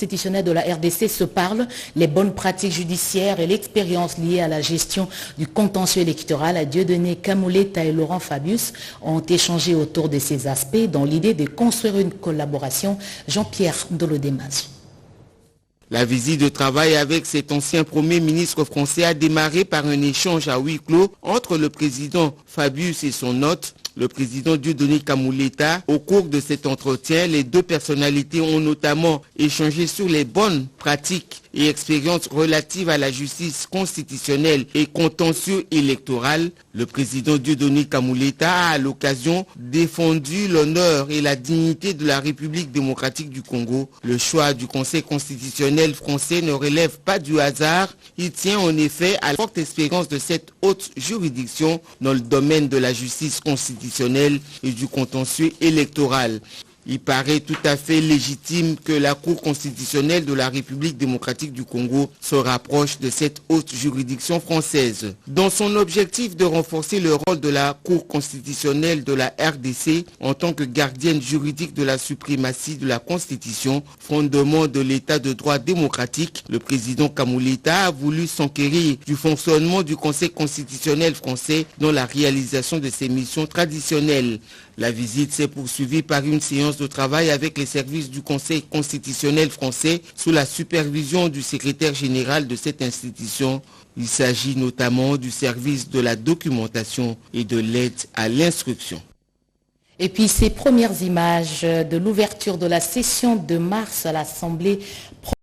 constitutionnel de la RDC se parlent. Les bonnes pratiques judiciaires et l'expérience liée à la gestion du contentieux électoral. Dieudonné Kamuleta et Laurent Fabius ont échangé autour de ces aspects dans l'idée de construire une collaboration. Jean-Pierre Dolodemazo. La visite de travail avec cet ancien Premier ministre français a démarré par un échange à huis clos entre le président Fabius et son hôte, le président Dieudonné Kamuleta. Au cours de cet entretien, les deux personnalités ont notamment échangé sur les bonnes pratiques et expériences relatives à la justice constitutionnelle et contentieux électoral. Le président Dieudonné Kamuleta a à l'occasion défendu l'honneur et la dignité de la République démocratique du Congo. Le choix du Conseil constitutionnel français ne relève pas du hasard. Il tient en effet à la forte expérience de cette haute juridiction dans le domaine de la justice constitutionnelle et du contentieux électoral. Il paraît tout à fait légitime que la Cour constitutionnelle de la République démocratique du Congo se rapproche de cette haute juridiction française. Dans son objectif de renforcer le rôle de la Cour constitutionnelle de la RDC en tant que gardienne juridique de la suprématie de la Constitution, fondement de l'état de droit démocratique, le président Kamuleta a voulu s'enquérir du fonctionnement du Conseil constitutionnel français dans la réalisation de ses missions traditionnelles. La visite s'est poursuivie par une séance de travail avec les services du Conseil constitutionnel français sous la supervision du secrétaire général de cette institution. Il s'agit notamment du service de la documentation et de l'aide à l'instruction. Et puis ces premières images de l'ouverture de la session de mars à l'Assemblée